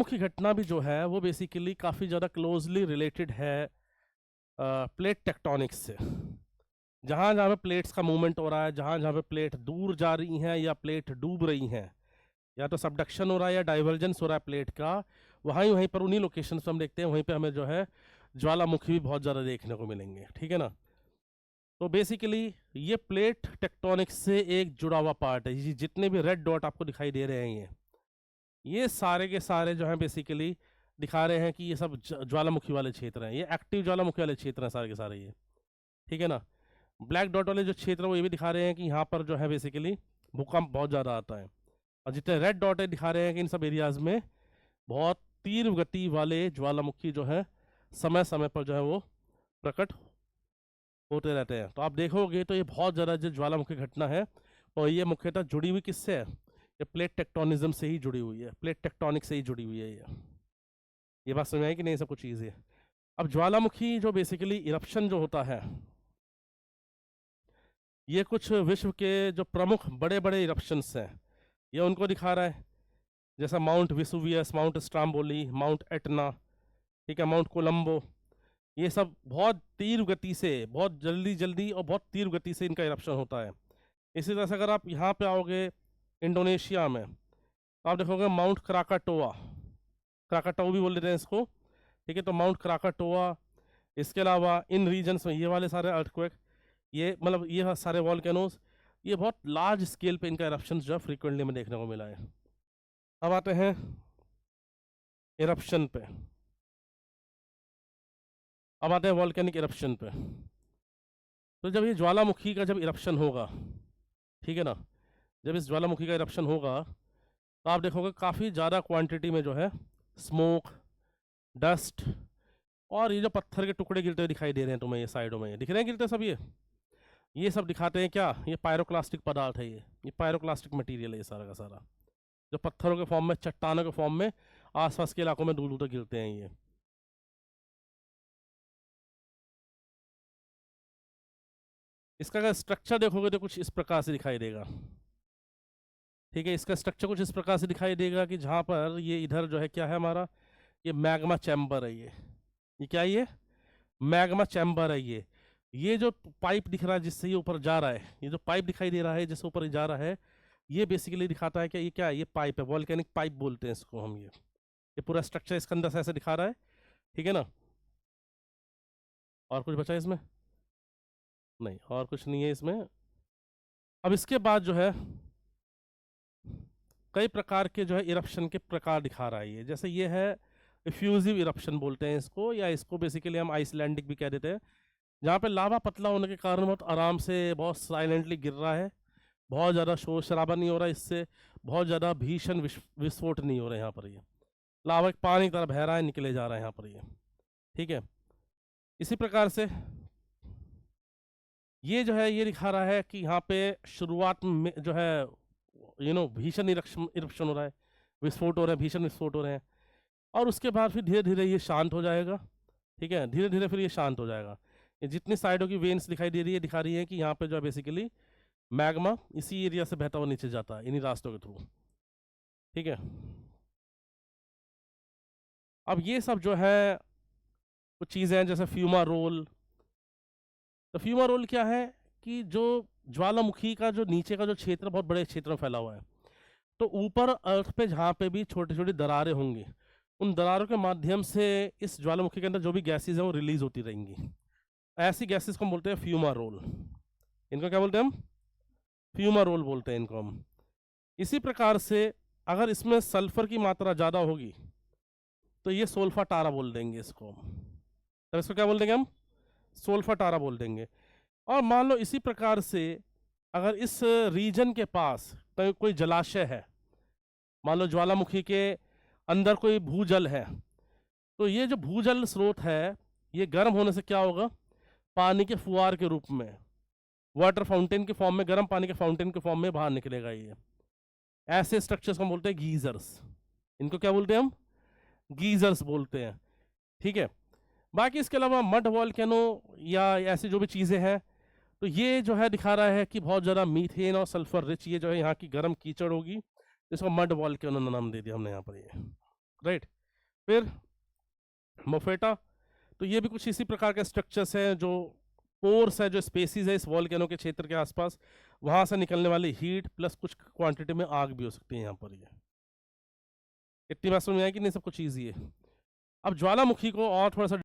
मुख्य घटना भी जो है वो बेसिकली काफ़ी ज़्यादा क्लोजली रिलेटेड है प्लेट टेक्टोनिक्स से। जहाँ जहाँ पे प्लेट्स का मूवमेंट हो रहा है, जहाँ जहाँ पे प्लेट दूर जा रही हैं या प्लेट डूब रही हैं, या तो सबडक्शन हो रहा है या डाइवर्जेंस हो रहा है प्लेट का, वहीं वहीं पर उन्हीं लोकेशन पर हम देखते हैं, वहीं पे हमें जो है ज्वालामुखी भी बहुत ज़्यादा देखने को मिलेंगे। ठीक है ना। तो बेसिकली ये प्लेट टेक्टोनिक्स से एक जुड़ा हुआ पार्ट है। ये जितने भी रेड डॉट आपको दिखाई दे रहे हैं, ये सारे के सारे जो हैं बेसिकली दिखा रहे हैं कि ये सब ज्वालामुखी वाले क्षेत्र हैं, ये एक्टिव ज्वालामुखी वाले क्षेत्र हैं सारे के सारे ये। ठीक है ना। ब्लैक डॉट वाले जो क्षेत्र है वो ये भी दिखा रहे हैं कि यहाँ पर जो है बेसिकली भूकंप बहुत ज़्यादा आता है। और जितने रेड डॉट है दिखा रहे हैं कि इन सब एरियाज में बहुत तीव्र गति वाले ज्वालामुखी जो है समय समय पर जो है वो प्रकट होते रहते हैं। तो आप देखोगे तो ये बहुत ज़्यादा जो ज्वालामुखी घटना है, और ये मुख्यतः जुड़ी हुई किससे है? ये प्लेट टेक्टोनिज्म से ही जुड़ी हुई है, प्लेट टेक्टोनिक से ही जुड़ी हुई है ये बात समझ आई कि नहीं? सब कुछ चीज़ है। अब ज्वालामुखी जो बेसिकली इरप्शन जो होता है, ये कुछ विश्व के जो प्रमुख बड़े बड़े इरप्शंस हैं ये उनको दिखा रहा है, जैसा mount Vesuvius, mount Stromboli, mount Etna, ठीक है, माउंट कोलंबो। ये सब बहुत तीव्र गति से, बहुत जल्दी जल्दी और बहुत तीव्र गति से इनका इरप्शन होता है। इसी तरह से अगर आप यहाँ पे आओगे इंडोनेशिया में, तो आप देखोगे माउंट क्राकाटोआ, क्राकाटो भी बोल देते हैं इसको। ठीक है, तो माउंट क्राकाटोआ। इसके अलावा इन रीजन्स में ये वाले सारे अर्थक्वेक, ये मतलब ये सारे वॉल्केनोज, ये बहुत लार्ज स्केल पे इनका इरप्शन जो है फ्रीक्वेंटली में देखने को मिला है। अब आते हैं इरप्शन पे, अब आते हैं वॉल्केनिक इरप्शन पे। तो जब ये ज्वालामुखी का जब इरप्शन होगा, ठीक है ना, जब इस ज्वालामुखी का इरप्शन होगा तो आप देखोगे काफ़ी ज़्यादा क्वांटिटी में जो है स्मोक, डस्ट और ये जो पत्थर के टुकड़े गिरते हुए दिखाई दे रहे हैं तुम्हें, ये साइडों में दिख रहे हैं गिरते सब, ये सब दिखाते हैं क्या? ये पायरोक्लास्टिक पदार्थ है, ये पायरोक्लास्टिक मटेरियल है ये सारा का सारा, जो पत्थरों के फॉर्म में, चट्टानों के फॉर्म में आसपास के इलाकों में दूर दूर तक गिरते हैं ये। इसका अगर स्ट्रक्चर देखोगे तो कुछ इस प्रकार से दिखाई देगा। ठीक है, इसका स्ट्रक्चर कुछ इस प्रकार से दिखाई देगा कि जहाँ पर ये इधर जो है क्या है हमारा, ये मैग्मा चैम्बर है, ये क्या है? ये मैग्मा चैम्बर है। ये जो पाइप दिख रहा है जिससे ये ऊपर जा रहा है, ये जो पाइप दिखाई दे रहा है जिससे ऊपर जा रहा है, ये बेसिकली दिखाता है कि ये क्या है? ये पाइप है, वॉल्केनिक पाइप बोलते हैं इसको हम। ये पूरा स्ट्रक्चर इसके अंदर से ऐसे दिखा रहा है। ठीक है ना। और कुछ बचा है इसमें? नहीं, और कुछ नहीं है इसमें। अब इसके बाद जो है कई प्रकार के जो है इरप्शन के प्रकार दिखा रहा है ये। जैसे ये है इफ्यूजिव इरप्शन बोलते हैं इसको, या इसको बेसिकली हम आइसलैंडिक भी कह देते हैं, जहाँ पे लावा पतला होने के कारण बहुत आराम से, बहुत साइलेंटली गिर रहा है, बहुत ज़्यादा शोर शराबा नहीं हो रहा, इससे बहुत ज़्यादा भीषण विस्फोट नहीं हो रहा है यहाँ पर। ये लावा एक पानी की तरह बह रहा है, निकले जा रहा है यहाँ पर ये। ठीक है, इसी प्रकार से ये जो है ये दिखा रहा है कि यहाँ पे शुरुआत में जो है भीषण इरप्शन हो रहा है, विस्फोट हो रहे हैं, भीषण विस्फोट हो रहे हैं, और उसके बाद फिर धीरे धीरे ये शांत हो जाएगा। ठीक है, धीरे धीरे फिर ये शांत हो जाएगा। ये जितनी साइडों की वेन्स दिखाई दे रही है, दिखा रही है कि यहाँ पे जो है बेसिकली मैग्मा इसी एरिया से बहता हुआ नीचे जाता है, इन्हीं रास्तों के थ्रू। ठीक है, अब ये सब जो है कुछ चीज़ें हैं, जैसे फ्यूमा रोल। तो फ्यूमा रोल क्या है कि जो ज्वालामुखी का जो नीचे का जो क्षेत्र बहुत बड़े क्षेत्र में फैला हुआ है, तो ऊपर अर्थ पे जहाँ पे भी छोटी छोटी दरारें होंगी, उन दरारों के माध्यम से इस ज्वालामुखी के अंदर जो भी गैसेज हैं वो रिलीज होती रहेंगी। ऐसी गैसेज को हम बोलते हैं फ्यूमा रोल। इनको क्या बोलते हैं हम? फ्यूमा रोल बोलते हैं इनको हम। इसी प्रकार से अगर इसमें सल्फर की मात्रा ज़्यादा होगी तो ये सोल्फा टारा बोल देंगे इसको। तो इसको क्या बोल देंगे हम? सोल्फा टारा बोल देंगे। और मान लो इसी प्रकार से अगर इस रीजन के पास कोई जलाशय है, मान लो ज्वालामुखी के अंदर कोई भूजल है, तो ये जो भूजल स्रोत है ये गर्म होने से क्या होगा? पानी के फुहार के रूप में, वाटर फाउंटेन के फॉर्म में, गर्म पानी के फाउंटेन के फॉर्म में बाहर निकलेगा ये। ऐसे स्ट्रक्चर्स को बोलते हैं गीजर्स। इनको क्या बोलते हैं हम? गीजर्स बोलते हैं। ठीक है, बाकी इसके अलावा मड वॉल्केनो या ऐसी जो भी चीज़ें हैं, तो ये जो है दिखा रहा है कि बहुत ज़्यादा मीथेन और सल्फर रिच ये जो है यहाँ की गर्म कीचड़ होगी, इसको मड वॉल्केनो नाम दे दिया हमने यहाँ पर ये। राइट। फिर मोफेटा, तो ये भी कुछ इसी प्रकार के स्ट्रक्चर्स हैं, जो पोर्स है, जो स्पेसिस है इस वॉल्केनो के क्षेत्र के आसपास, वहां से निकलने वाली हीट प्लस कुछ क्वांटिटी में आग भी हो सकती है यहाँ पर। ये इतनी बात समझ में आई कि नहीं, सब कुछ ईजी है। अब ज्वालामुखी को और थोड़ा सा